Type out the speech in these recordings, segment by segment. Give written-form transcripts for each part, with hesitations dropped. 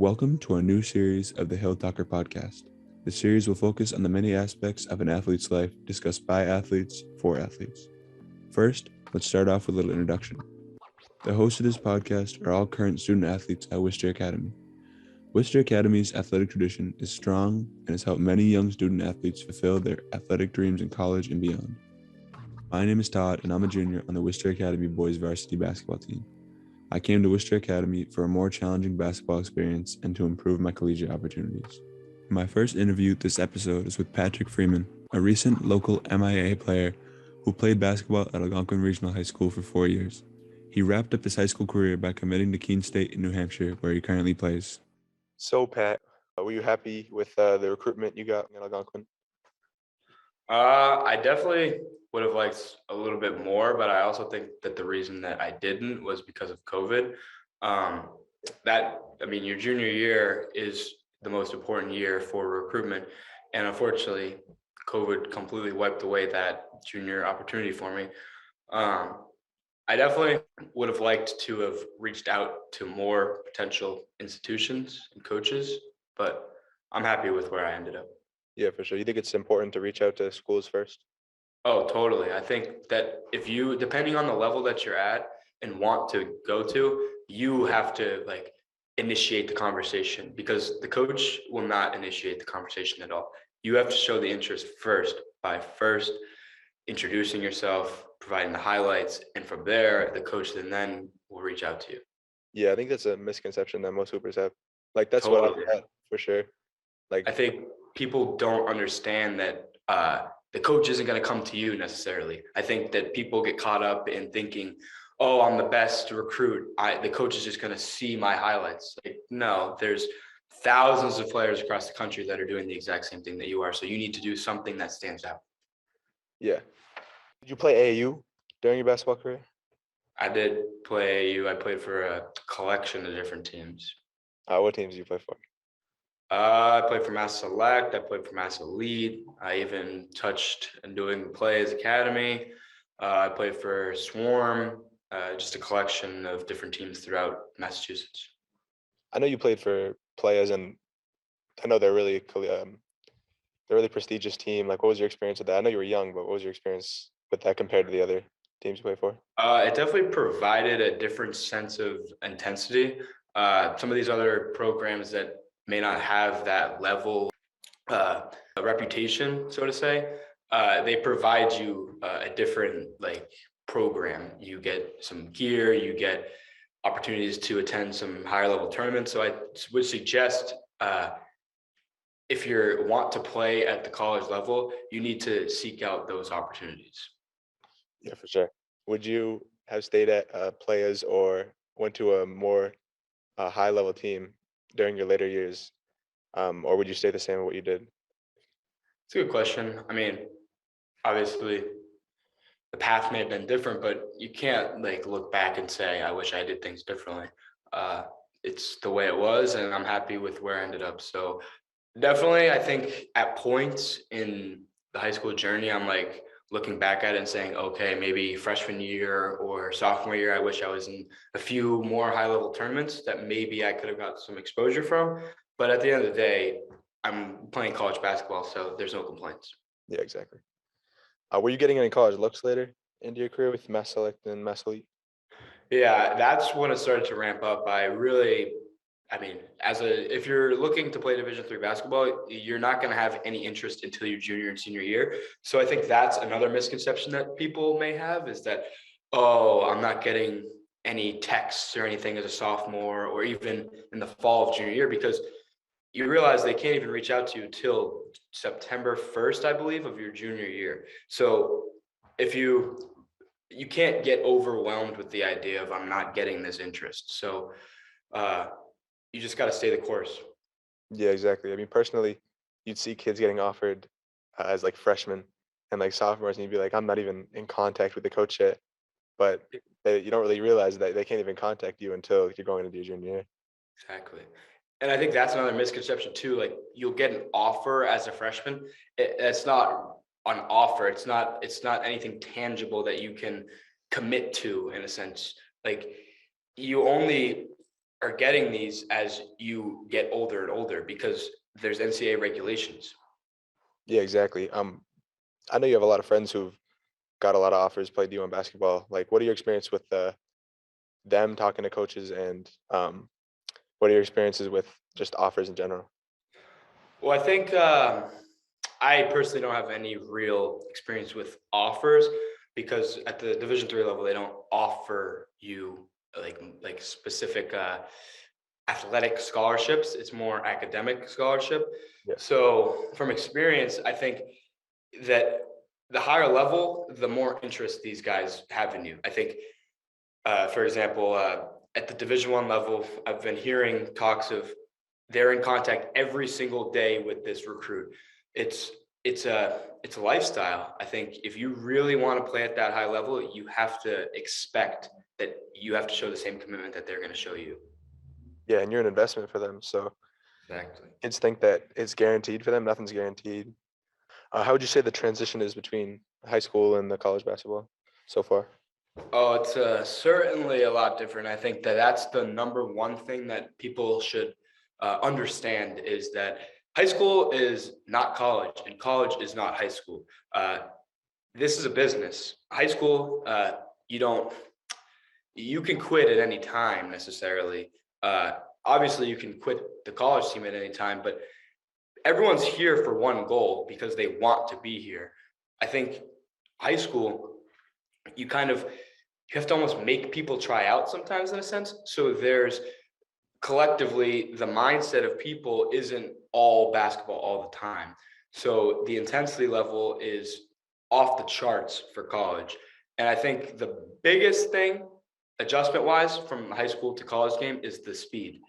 Welcome to our new series of the Hilltalker podcast. The series will focus on the many aspects of an athlete's life discussed by athletes for athletes. First, let's start off with a little introduction. The hosts of this podcast are all current student athletes at Worcester Academy. Worcester Academy's athletic tradition is strong and has helped many young student athletes fulfill their athletic dreams in college and beyond. My name is Todd, and I'm a junior on the Worcester Academy boys varsity basketball team. I came to Worcester Academy for a more challenging basketball experience and to improve my collegiate opportunities. My first interview this episode is with Patrick Freeman, a recent local MIA player who played basketball at Algonquin Regional High School for 4 years. He wrapped up his high school career by committing to Keene State in New Hampshire, where he currently plays. So, Pat, were you happy with the recruitment you got in Algonquin? I definitely would have liked a little bit more, but I also think that the reason that I didn't was because of COVID. Your junior year is the most important year for recruitment, and unfortunately, COVID completely wiped away that junior opportunity for me. I definitely would have liked to have reached out to more potential institutions and coaches, but I'm happy with where I ended up. Yeah, for sure. You think it's important to reach out to schools first? Oh, totally. I think that if you, depending on the level that you're at and want to go to, you have to initiate the conversation, because the coach will not initiate the conversation at all. You have to show the interest first by first introducing yourself, providing the highlights, and from there, the coach then will reach out to you. Yeah, I think that's a misconception that most hoopers have. That's Totally. what I had for sure. I think people don't understand that the coach isn't going to come to you necessarily. I think that people get caught up in thinking, oh, I'm the best recruit. The coach is just going to see my highlights. No, there's thousands of players across the country that are doing the exact same thing that you are. So you need to do something that stands out. Yeah. Did you play AAU during your basketball career? I did play AAU. I played for a collection of different teams. What teams did you play for? I played for Mass Select. I played for Mass Elite. I even touched and doing the Players Academy. I played for Swarm, just a collection of different teams throughout Massachusetts. I know you played for Players, and I know they're really prestigious team. What was your experience with that? I know you were young, but what was your experience with that compared to the other teams you played for? It definitely provided a different sense of intensity. Some of these other programs that may not have that level reputation, so to say, they provide you a different program. You get some gear, you get opportunities to attend some higher level tournaments. So I would suggest if you want to play at the college level, you need to seek out those opportunities. Yeah, for sure. Would you have stayed at Players or went to a more high level team during your later years? Or would you stay the same with what you did? It's a good question. Obviously, the path may have been different, but you can't look back and say, I wish I did things differently. It's the way it was, and I'm happy with where I ended up. So definitely, I think at points in the high school journey, I'm looking back at it and saying, okay, maybe freshman year or sophomore year, I wish I was in a few more high-level tournaments that maybe I could have got some exposure from. But at the end of the day, I'm playing college basketball, so there's no complaints. Yeah, exactly. Were you getting any college looks later into your career with Mass Select and Mass Elite? Yeah, that's when it started to ramp up. If you're looking to play Division III basketball, you're not going to have any interest until your junior and senior year. So I think that's another misconception that people may have, is that, oh, I'm not getting any texts or anything as a sophomore or even in the fall of junior year, because you realize they can't even reach out to you till September 1st, I believe, of your junior year. So if you can't get overwhelmed with the idea of I'm not getting this interest. So you just got to stay the course. Yeah, exactly. Personally, you'd see kids getting offered as freshmen and sophomores, and you'd be like, I'm not even in contact with the coach yet. But you don't really realize that they can't even contact you until you're going into your junior year. Exactly. And I think that's another misconception too. You'll get an offer as a freshman. It's not an offer. It's not anything tangible that you can commit to, in a sense. You only are getting these as you get older and older because there's NCAA regulations. Yeah, exactly. I know you have a lot of friends who've got a lot of offers, played D1 basketball. Like, what are your experience with them talking to coaches, and what are your experiences with just offers in general? Well, I think I personally don't have any real experience with offers because at the Division III level, they don't offer you like specific athletic scholarships. It's more academic scholarship. Yeah. So from experience, I think that the higher level, the more interest these guys have in you. I think, for example, at the Division I level, I've been hearing talks of they're in contact every single day with this recruit. It's a lifestyle. I think if you really want to play at that high level, you have to expect that you have to show the same commitment that they're going to show you. Yeah, and you're an investment for them. So Exactly. kids think that it's guaranteed for them. Nothing's guaranteed. How would you say the transition is between high school and the college basketball so far? Oh, it's certainly a lot different. I think that that's the number one thing that people should understand is that high school is not college and college is not high school. This is a business. High school, you can quit at any time necessarily. Obviously, you can quit the college team at any time, but everyone's here for one goal because they want to be here. I think high school, you have to almost make people try out sometimes in a sense. So there's collectively the mindset of people isn't all basketball all the time. So the intensity level is off the charts for college. And I think the biggest thing adjustment wise from high school to college game is the speed.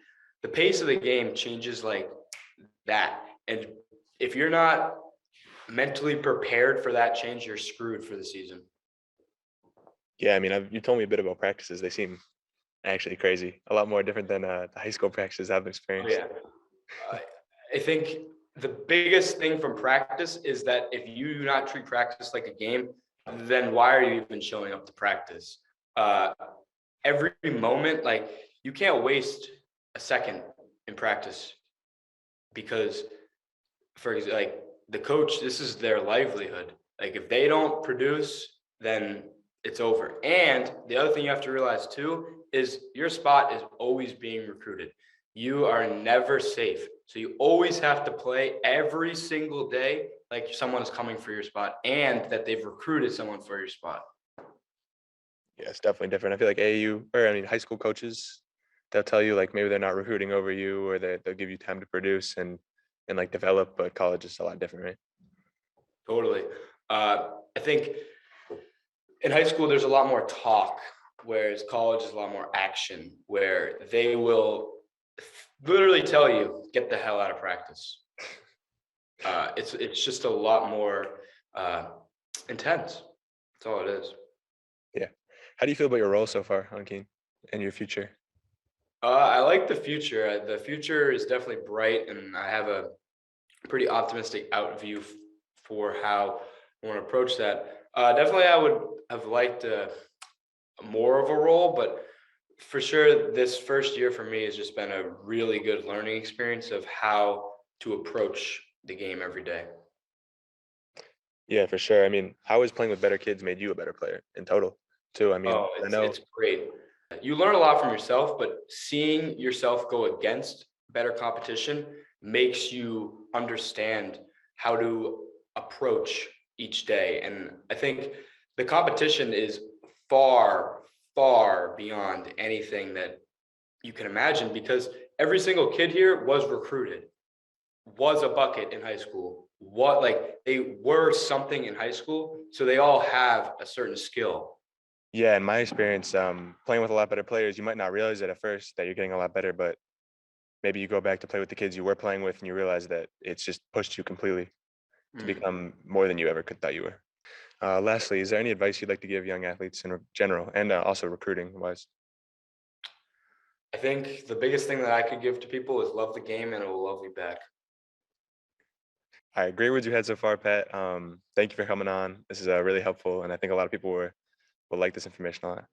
The pace of the game changes like that. And if you're not mentally prepared for that change, you're screwed for the season. Yeah, I mean, you told me a bit about practices. They seem actually crazy. A lot more different than the high school practices I've experienced. Yeah. I think the biggest thing from practice is that if you do not treat practice like a game, then why are you even showing up to practice? Every moment, like you can't waste a second in practice because for example, like the coach, this is their livelihood. Like if they don't produce, then it's over. And the other thing you have to realize too is your spot is always being recruited. You are never safe. So you always have to play every single day like someone is coming for your spot and that they've recruited someone for your spot. Yeah, it's definitely different. I feel like high school coaches, they'll tell you like maybe they're not recruiting over you or they'll give you time to produce and like develop, but college is a lot different, right? Totally. I think in high school, there's a lot more talk, whereas college is a lot more action, where they will literally tell you, get the hell out of practice. It's just a lot more intense. That's all it is. Yeah. How do you feel about your role so far on Keen and your future? I like the future. The future is definitely bright, and I have a pretty optimistic out view for how I want to approach that. Definitely, I would have liked more of a role, but for sure, this first year for me has just been a really good learning experience of how to approach the game every day. Yeah, for sure. I mean, how has playing with better kids made you a better player in total too? I mean, Oh, I know. it's great. You learn a lot from yourself, but seeing yourself go against better competition makes you understand how to approach each day. And I think the competition is far, far beyond anything that you can imagine because every single kid here was recruited, was a bucket in high school, they were something in high school. So they all have a certain skill. Yeah, in my experience, playing with a lot better players, you might not realize it at first that you're getting a lot better, but maybe you go back to play with the kids you were playing with and you realize that it's just pushed you completely to become more than you ever could thought you were. Lastly, is there any advice you'd like to give young athletes in general and also recruiting wise? I think the biggest thing that I could give to people is love the game and it will love you back. All right, great words you had so far, Pat. Thank you for coming on. This is really helpful, and I think a lot of people will like this information a lot.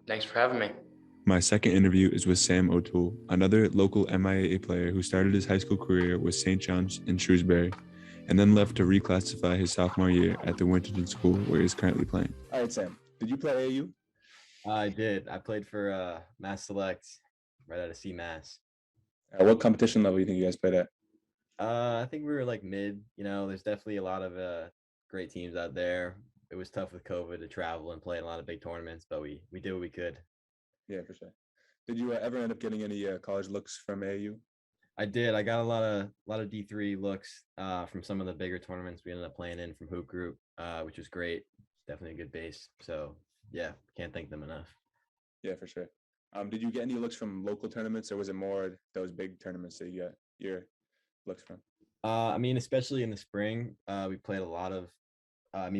Thanks for having me. My second interview is with Sam O'Toole, another local MIAA player who started his high school career with St. John's in Shrewsbury and then left to reclassify his sophomore year at the Winterton School where he's currently playing. All right, Sam, did you play AAU? I did. I played for Mass Select right out of CMass. What competition level do you think you guys played at? I think we were like mid. There's definitely a lot of great teams out there. It was tough with COVID to travel and play in a lot of big tournaments, but we did what we could. Yeah, for sure. Did you ever end up getting any college looks from AAU? I did. I got a lot of D3 looks from some of the bigger tournaments we ended up playing in from Hoop Group, which was great. Definitely a good base. So yeah, can't thank them enough. Yeah, for sure. Did you get any looks from local tournaments, or was it more those big tournaments that you got your looks from? Especially in the spring, we played a lot of.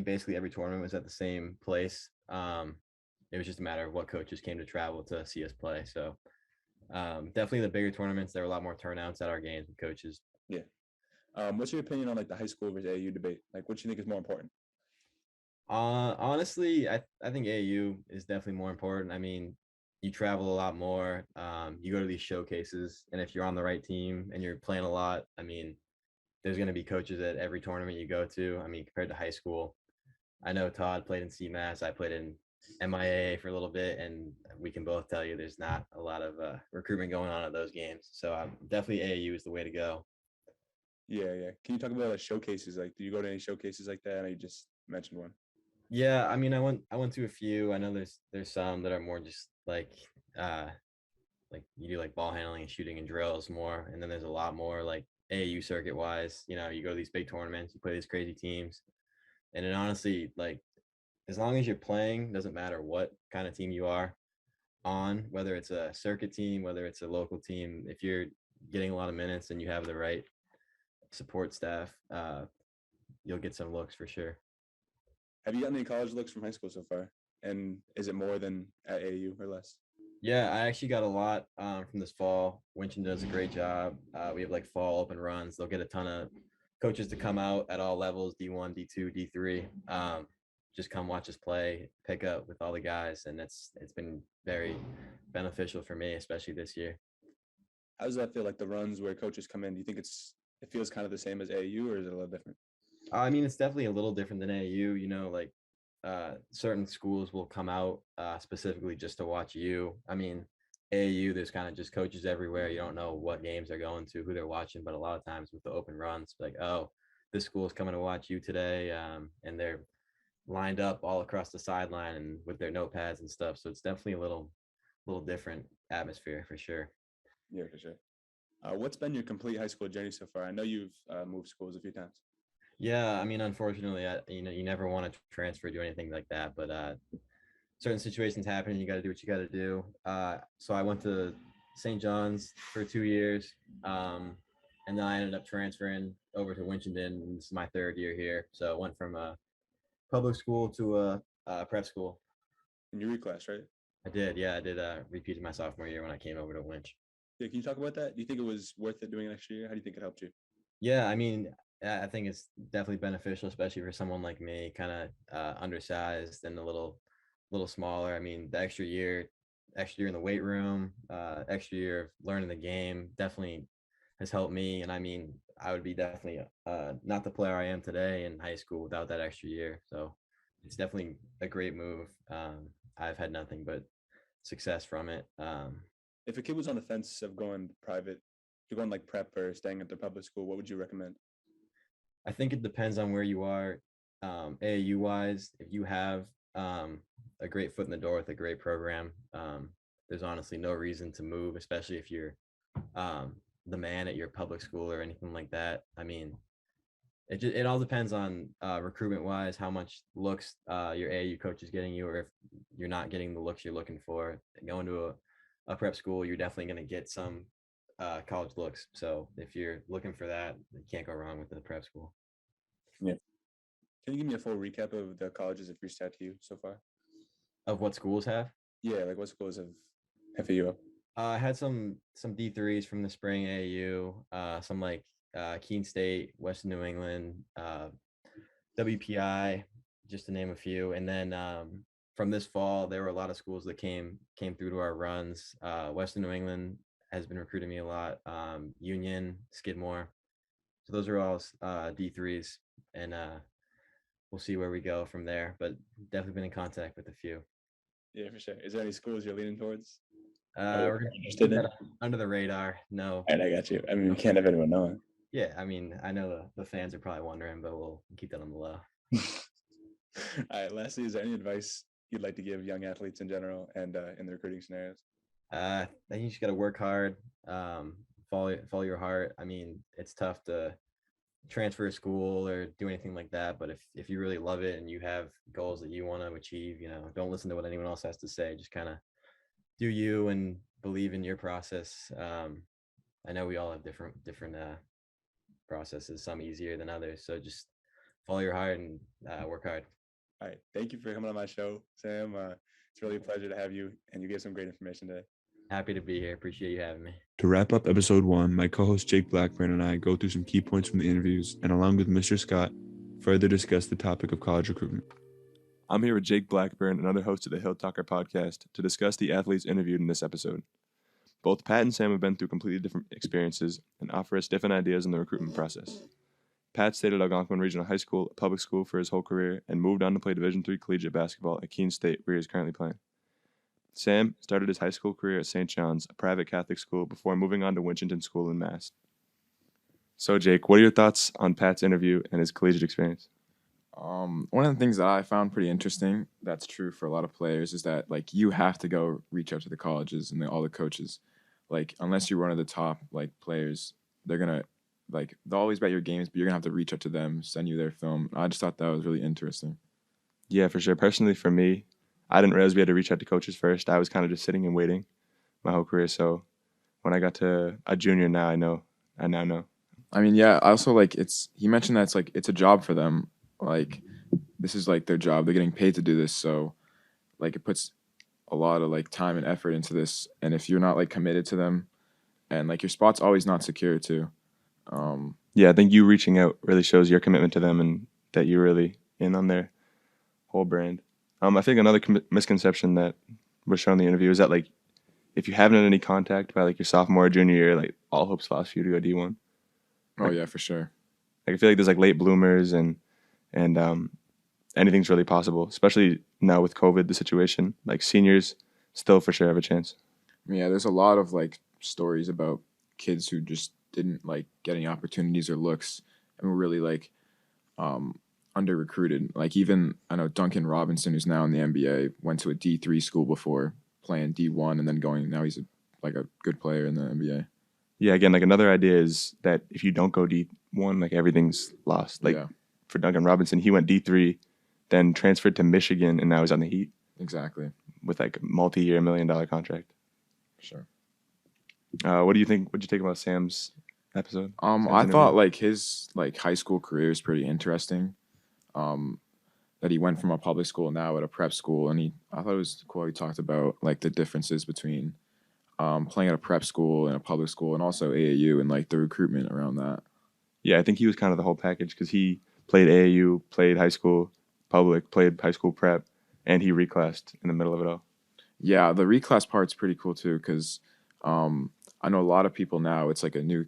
Basically every tournament was at the same place. It was just a matter of what coaches came to travel to see us play. So definitely the bigger tournaments, there were a lot more turnouts at our games with coaches. Yeah. What's your opinion on like the high school versus AAU debate? Like, what do you think is more important? Honestly, I think AAU is definitely more important. You travel a lot more. You go to these showcases, and if you're on the right team and you're playing a lot, there's going to be coaches at every tournament you go to. Compared to high school, I know Todd played in CMass. I played in MIAA for a little bit, and we can both tell you there's not a lot of recruitment going on at those games. So definitely AAU is the way to go. Yeah. Can you talk about like showcases? Like, do you go to any showcases like that? I know you just mentioned one. Yeah, I went to a few. I know there's some that are more just like you do like ball handling and shooting and drills more, and then there's a lot more like AAU circuit wise. You go to these big tournaments, you play these crazy teams, and it honestly, like, as long as you're playing, doesn't matter what kind of team you are on, whether it's a circuit team, whether it's a local team, if you're getting a lot of minutes and you have the right support staff, you'll get some looks for sure. Have you gotten any college looks from high school so far? And is it more than at AAU or less? Yeah, I actually got a lot from this fall. Winchendon does a great job. We have like fall open runs. They'll get a ton of coaches to come out at all levels, D1, D2, D3. Just come watch us play, pick up with all the guys, and it's been very beneficial for me, especially this year. How does that feel, like the runs where coaches come in? Do you think it feels kind of the same as AAU, or is it a little different? It's definitely a little different than AAU. Certain schools will come out specifically just to watch you. AAU, there's kind of just coaches everywhere. You don't know what games they're going to, who they're watching, but a lot of times with the open runs, like, oh, this school is coming to watch you today, and they're lined up all across the sideline and with their notepads and stuff. So it's definitely a little different atmosphere for sure. Yeah, for sure. What's been your complete high school journey so far? I know you've moved schools a few times. Yeah, unfortunately, you never want to transfer, do anything like that, but certain situations happen and you got to do what you got to do. So I went to St. John's for 2 years, and then I ended up transferring over to Winchendon, and this is my third year here. So I went from a public school to a prep school. And you reclass, right? I did, yeah. I did repeated my sophomore year when I came over to Winch. Yeah, can you talk about that? Do you think it was worth it doing an extra year? How do you think it helped you? Yeah, I think it's definitely beneficial, especially for someone like me, kind of undersized and a little smaller. The extra year in the weight room, extra year of learning the game definitely has helped me. And I would be definitely not the player I am today in high school without that extra year. So it's definitely a great move. I've had nothing but success from it. If a kid was on the fence of going private, you're going like prep or staying at the public school, what would you recommend? I think it depends on where you are. AAU wise, if you have a great foot in the door with a great program, there's honestly no reason to move, especially if you're the man at your public school or anything like that. It all depends on recruitment wise, how much looks your AAU coach is getting you, or if you're not getting the looks you're looking for. Going to a prep school, you're definitely going to get some college looks. So if you're looking for that, you can't go wrong with the prep school. Yeah. Can you give me a full recap of the colleges that reached out to you so far? Of what schools have? Yeah, like what schools have hit you up? I had some D3s from the spring AAU, some like Keene State, Western New England, WPI, just to name a few. And then from this fall, there were a lot of schools that came through to our runs. Western New England has been recruiting me a lot. Union, Skidmore. So those are all D3s, and we'll see where we go from there. But definitely been in contact with a few. Yeah, for sure. Is there any schools you're leaning towards? We're gonna interested in? under the radar. No. All right, I got you. I mean, we can't have anyone know. Yeah, I mean, I know the fans are probably wondering, but we'll keep that on the low. All right. Lastly, is there any advice you'd like to give young athletes in general and in the recruiting scenarios? I think you just got to work hard, follow your heart. I mean, it's tough to transfer school or do anything like that, but if you really love it and you have goals that you want to achieve, don't listen to what anyone else has to say. Just kind of do you and believe in your process. I know we all have different processes, some easier than others. So just follow your heart and work hard. All right. Thank you for coming on my show, Sam. It's really a pleasure to have you, and you gave some great information today. Happy to be here. Appreciate you having me. To wrap up episode 1, my co-host Jake Blackburn and I go through some key points from the interviews, and along with Mr. Scott, further discuss the topic of college recruitment. I'm here with Jake Blackburn, another host of the Hilltalker podcast, to discuss the athletes interviewed in this episode. Both Pat and Sam have been through completely different experiences and offer us different ideas in the recruitment process. Pat stayed at Algonquin Regional High School, a public school, for his whole career and moved on to play Division III collegiate basketball at Keene State, where he is currently playing. Sam started his high school career at St. John's, a private Catholic school, before moving on to Winchendon School in Mass. So, Jake, what are your thoughts on Pat's interview and his collegiate experience? One of the things that I found pretty interesting, that's true for a lot of players, is that like you have to go reach out to the colleges and all the coaches. Like unless you're one of the top like players, they're gonna they'll always bet your games, but you're gonna have to reach out to them, send you their film. I just thought that was really interesting. Yeah, for sure. Personally, for me, I didn't realize we had to reach out to coaches first. I was kind of just sitting and waiting my whole career. So when I got to a junior now, I now know. I mean, yeah. I also he mentioned that it's a job for them. Like this is like their job. They're getting paid to do this, so like it puts a lot of like time and effort into this. And if you're not like committed to them, and like your spot's always not secure too. Yeah, I think you reaching out really shows your commitment to them and that you're really in on their whole brand. I think another misconception that was shown in the interview is that like if you haven't had any contact by like your sophomore or junior year, like all hope's lost for you to go D1. Oh yeah, for sure. Like I feel like there's like late bloomers and anything's really possible, especially now with COVID, the situation. Like seniors still for sure have a chance. Yeah, there's a lot of like stories about kids who just didn't like get any opportunities or looks and were really like under recruited. Like even I know Duncan Robinson, who's now in the NBA, went to a D3 school before playing D1 and then now he's a good player in the NBA. Yeah, again, like another idea is that if you don't go D1, like everything's lost. Like for Duncan Robinson, he went D3, then transferred to Michigan, and now he's on the Heat. Exactly. With like a multi-year $1 million contract. Sure. What do you think? What'd you think about Sam's episode? I thought like his like high school career is pretty interesting. That he went from a public school now at a prep school, and I thought it was cool. He talked about like the differences between playing at a prep school and a public school, and also AAU and like the recruitment around that. Yeah, I think he was kind of the whole package because he played AAU, played high school public, played high school prep, and he reclassed in the middle of it all. Yeah, the reclass part's pretty cool too because I know a lot of people now. It's like a new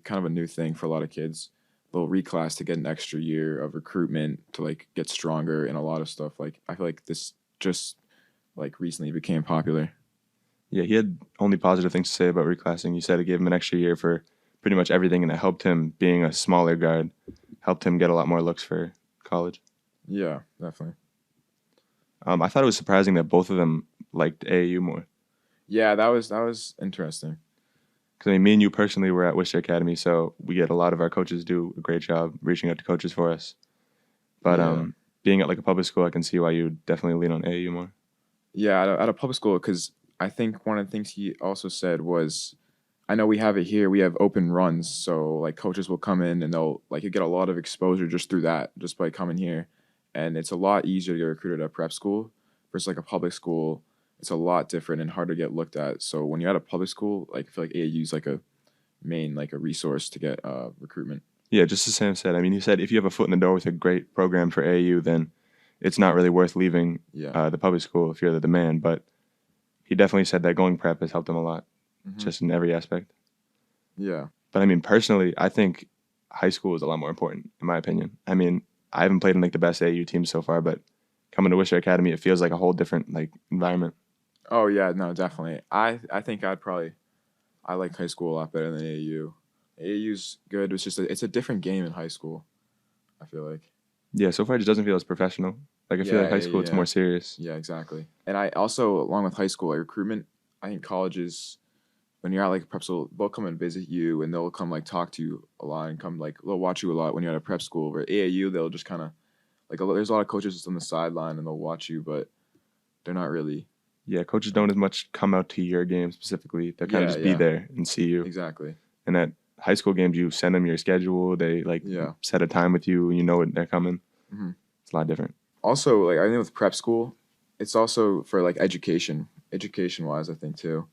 thing for a lot of kids. They'll reclass to get an extra year of recruitment to like get stronger and a lot of stuff. Like I feel like this just like recently became popular. Yeah, he had only positive things to say about reclassing. He said it gave him an extra year for pretty much everything, and it helped him being a smaller guard, helped him get a lot more looks for college. Yeah, definitely. I thought it was surprising that both of them liked AAU more. Yeah, that was interesting. Because I mean, me and you personally were at Worcester Academy, so we get a lot of our coaches do a great job reaching out to coaches for us. But being at like a public school, I can see why you would definitely lean on AAU more. Yeah, at a public school, because I think one of the things he also said was, I know we have it here, we have open runs, so like coaches will come in and they'll like you get a lot of exposure just through that, just by coming here. And it's a lot easier to get recruited at a prep school versus like a public school. It's a lot different and hard to get looked at. So when you're at a public school, like I feel like AAU is like a main like a resource to get recruitment. Yeah, just as Sam said. I mean, he said if you have a foot in the door with a great program for AAU, then it's not really worth leaving Yeah. the public school if you're the man. But he definitely said that going prep has helped him a lot, Mhm. just in every aspect. Yeah. But I mean, personally, I think high school is a lot more important, in my opinion. I mean, I haven't played in like the best AAU teams so far, but coming to Worcester Academy, it feels like a whole different like environment. Oh yeah, no, definitely. I think I like high school a lot better than AAU. AAU's good. It's just it's a different game in high school. I feel like. Yeah, so far it just doesn't feel as professional. Like I feel like high school, it's more serious. Yeah, exactly. And I also, along with high school, like recruitment, I think colleges, when you're at like prep school, they'll come and visit you and they'll come like talk to you a lot and come like they'll watch you a lot when you're at a prep school. Where AAU, they'll just kind of like there's a lot of coaches just on the sideline and they'll watch you, but they're not really. Yeah, coaches don't as much come out to your game specifically. They'll kind of just be there and see you. Exactly. And at high school games, you send them your schedule. They set a time with you, and you know when they're coming. Mhm. It's a lot different. Also, like I think with prep school, it's also for like education wise, I think too.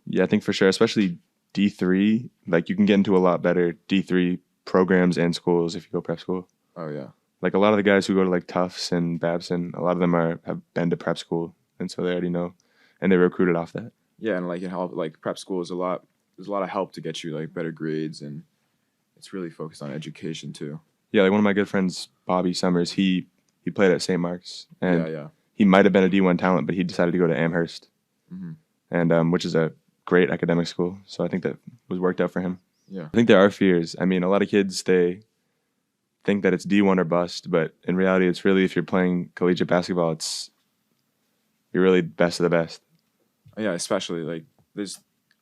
Yeah, I think for sure, especially D3, like you can get into a lot better D3 programs and schools if you go prep school. Oh yeah. Like a lot of the guys who go to like Tufts and Babson, a lot of them have been to prep school, and so they already know, and they recruited off that. Yeah, and like it help like prep school is there's a lot of help to get you like better grades, and it's really focused on education too. Yeah, like one of my good friends, Bobby Summers, he played at St. Mark's, and Yeah. he might have been a D1 talent, but he decided to go to Amherst, and which is a great academic school. So I think that was worked out for him. Yeah. I think there are fears. I mean, a lot of kids, they think that it's D1 or bust, but in reality, it's really, if you're playing collegiate basketball, you're really best of the best. Yeah, especially like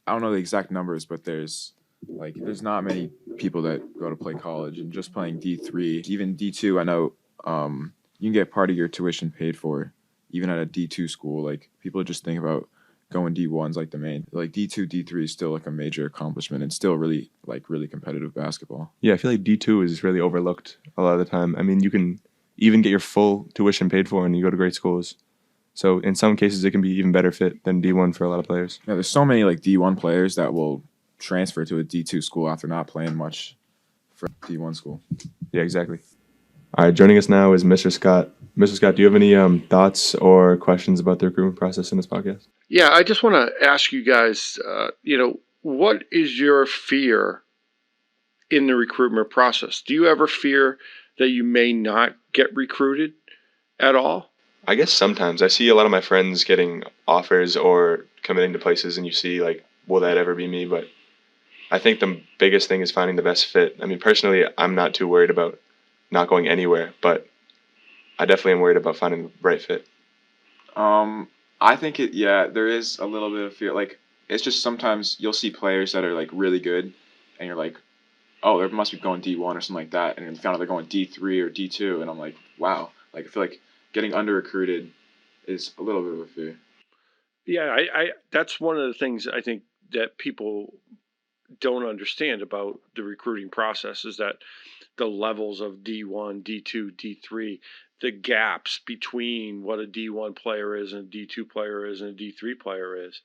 I don't know the exact numbers, but there's not many people that go to play college, and just playing D3, even D2. I know you can get part of your tuition paid for, even at a D2 school. Like people just think about going D1's like the main. Like D2, D3 is still like a major accomplishment, and still really competitive basketball. Yeah, I feel like D2 is really overlooked a lot of the time. I mean, you can even get your full tuition paid for, and you go to great schools. So in some cases, it can be even better fit than D1 for a lot of players. Yeah, there's so many like D1 players that will transfer to a D2 school after not playing much for D1 school. Yeah, exactly. All right, joining us now is Mr. Scott. Mr. Scott, do you have any thoughts or questions about the recruitment process in this podcast? Yeah, I just want to ask you guys, what is your fear in the recruitment process? Do you ever fear that you may not get recruited at all? I guess sometimes I see a lot of my friends getting offers or committing to places, and you see like, will that ever be me? But I think the biggest thing is finding the best fit. I mean, personally, I'm not too worried about not going anywhere, but I definitely am worried about finding the right fit. I think there is a little bit of fear. Like, it's just sometimes you'll see players that are like really good, and you're like, oh, they must be going D1 or something like that, and you found out they're going D3 or D2, and I'm like, wow. Like, I feel like getting under recruited is a little bit of a fear. Yeah, I that's one of the things I think that people don't understand about the recruiting process is that the levels of D1, D2, D3, the gaps between what a D1 player is and a D2 player is and a D3 player is.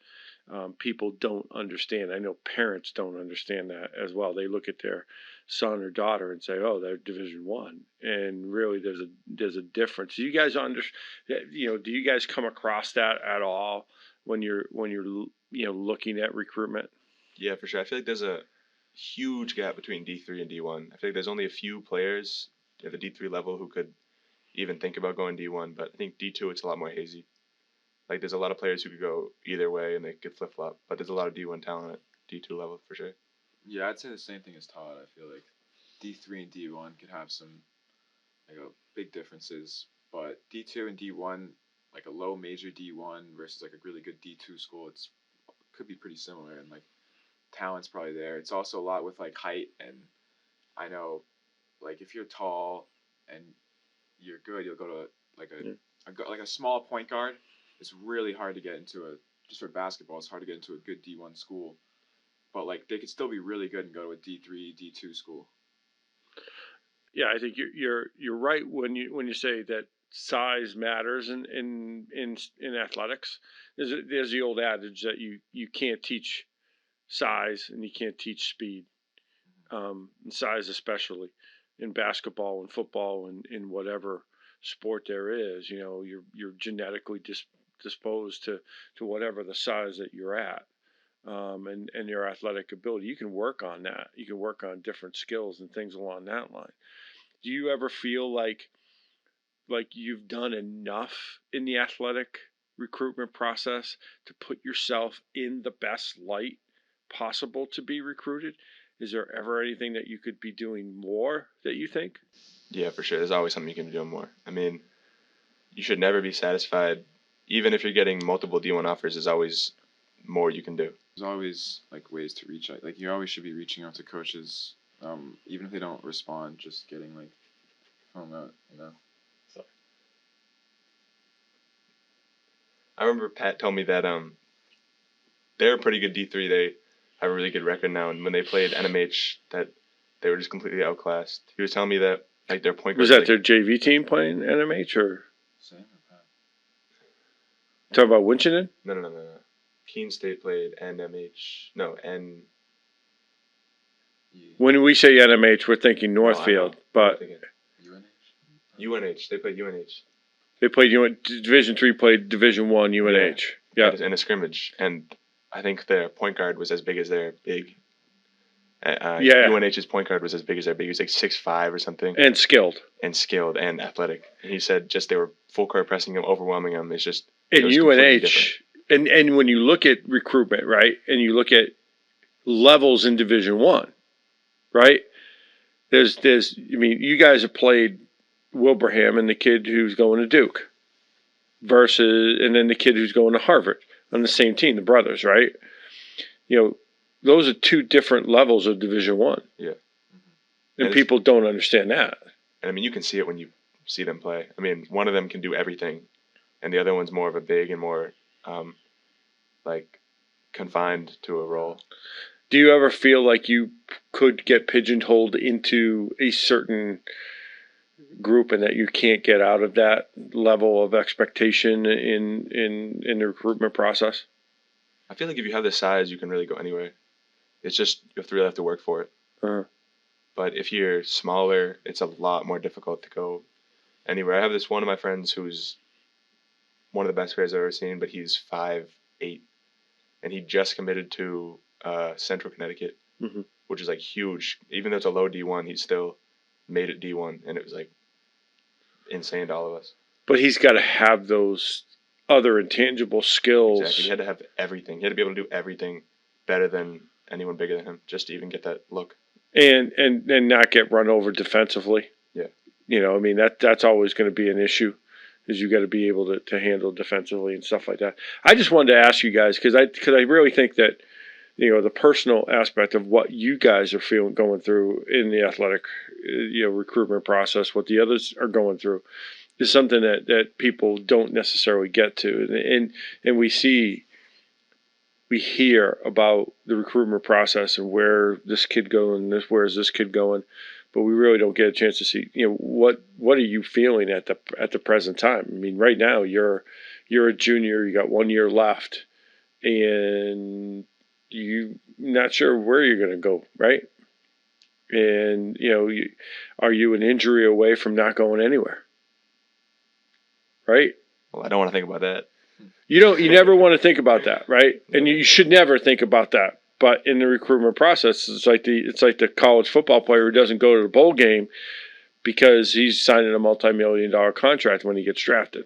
People don't understand. I know parents don't understand that as well. They look at their son or daughter and say, "Oh, they're Division One," and really, there's a difference. Do you guys do you guys come across that at all when you're looking at recruitment? Yeah, for sure. I feel like there's a huge gap between D3 and D1. I feel like there's only a few players at the D3 level who could even think about going D1, but I think D2 it's a lot more hazy. Like there's a lot of players who could go either way and they could flip flop, but there's a lot of D1 talent at D2 level for sure. Yeah, I'd say the same thing as Todd. I feel like D3 and D1 could have some big differences, but D2 and D1, like a low major D1 versus like a really good D2 school, could be pretty similar, and like talent's probably there. It's also a lot with like height, and I know like if you're tall and you're good, you'll go to like a small point guard. It's really hard to get into just for basketball. It's hard to get into a good D1 school, but like they could still be really good and go to a D3, D2 school. Yeah, I think you're right when you say that size matters in athletics. There's the old adage that you can't teach size and you can't teach speed, and size especially in basketball and football and in whatever sport there is. You know, you're genetically disposed to whatever the size that you're at, and your athletic ability. You can work on that. You can work on different skills and things along that line. Do you ever feel like you've done enough in the athletic recruitment process to put yourself in the best light possible to be recruited? Is there ever anything that you could be doing more that you think? Yeah, for sure. There's always something you can be doing more. I mean, you should never be satisfied. Even if you're getting multiple D1 offers, there's always more you can do. There's always like ways to reach out. Like you always should be reaching out to coaches, even if they don't respond. Just getting like phone out, you know. So, I remember Pat told me that they're a pretty good D3. They have a really good record now, and when they played NMH, that they were just completely outclassed. He was telling me that like their point guard Was that like, their JV team playing NMH or Same or Pat? talking about Winchendon? no. Keene State played NMH. No, N. Yeah. When we say NMH, we're thinking No, I know. Northfield, but UNH. They played UNH. they played Division III played Division I UNH. Yeah. In a scrimmage, and I think their point guard was as big as their big. Yeah. UNH's point guard was as big as their big. He was like 6'5" or something. And skilled. And skilled and athletic. And he said just they were full court pressing him, overwhelming him. It's just And it was completely UNH, and when you look at recruitment, right, and you look at levels in Division I, right, there's I mean, you guys have played Wilbraham and the kid who's going to Duke versus, and then the kid who's going to Harvard on the same team, the brothers, right? You know, those are two different levels of Division I. Yeah. And people don't understand that. And I mean, you can see it when you see them play. I mean, one of them can do everything, and the other one's more of a big and more, like, confined to a role. Do you ever feel like you could get pigeonholed into a certain group and that you can't get out of that level of expectation in the recruitment process? I feel like if you have the size, you can really go anywhere. It's just you have to really have to work for it. Uh-huh. But if you're smaller, it's a lot more difficult to go anywhere. I have this one of my friends who's one of the best players I've ever seen, but he's 5'8", and he just committed to Central Connecticut, which is like huge. Even though it's a low D1, he still made it D1, and it was like insane to all of us. But he's got to have those other intangible skills. Exactly. He had to have everything. He had to be able to do everything better than anyone bigger than him just to even get that look. And not get run over defensively. Yeah. You know, I mean, that's always going to be an issue, is you got to be able to handle defensively and stuff like that. I just wanted to ask you guys, because I really think that, you know, the personal aspect of what you guys are going through in the athletic, recruitment process, what the others are going through, is something that people don't necessarily get to. And we hear about the recruitment process and where this kid going, where's this kid going, but we really don't get a chance to see, you know, what are you feeling at the present time? I mean, right now you're a junior, you got 1 year left, and you're not sure where you're going to go, right? And, you know, are you an injury away from not going anywhere? Right? Well, I don't want to think about that. You never want to think about that, right? And you should never think about that. But in the recruitment process, it's like the college football player who doesn't go to the bowl game because he's signing a multi-million-dollar contract when he gets drafted.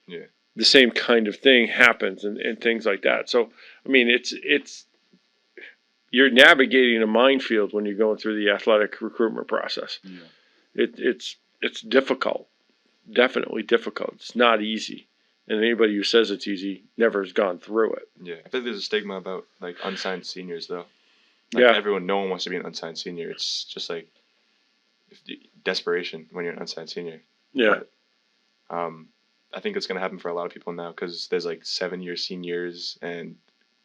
Yeah. The same kind of thing happens and things like that. So, I mean, it's you're navigating a minefield when you're going through the athletic recruitment process. Yeah. It's difficult, definitely difficult. It's not easy. And anybody who says it's easy never has gone through it. Yeah, I think there's a stigma about like unsigned seniors though. No one wants to be an unsigned senior. It's just like desperation when you're an unsigned senior. Yeah. But, I think it's gonna happen for a lot of people now because there's like 7-year seniors and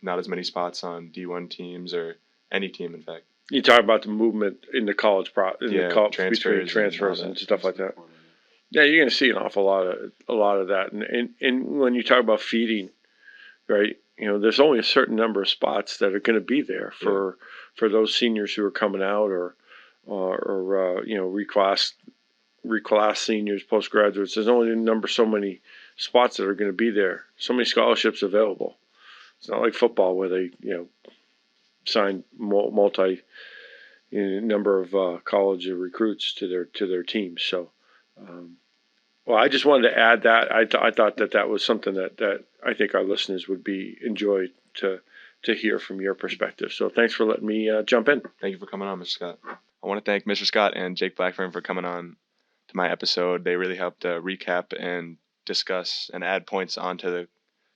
not as many spots on D1 teams or any team in fact. You talk about the movement in the college between transfers and stuff like that. Yeah, you're going to see an awful lot of that, and when you talk about feeding, right? You know, there's only a certain number of spots that are going to be there for those seniors who are coming out or reclass reclass seniors, postgraduates. There's only so many spots that are going to be there. So many scholarships available. It's not like football where they, sign multi number of college recruits to their teams. So, well, I just wanted to add that. I thought that was something that I think our listeners would be enjoyed to hear from your perspective. So thanks for letting me jump in. Thank you for coming on, Mr. Scott. I want to thank Mr. Scott and Jake Blackburn for coming on to my episode. They really helped recap and discuss and add points onto the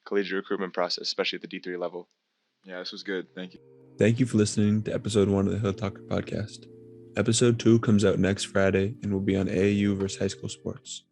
collegiate recruitment process, especially at the D3 level. Yeah, this was good. Thank you. Thank you for listening to episode 1 of the Hilltalker podcast. Episode 2 comes out next Friday and will be on AAU versus high school sports.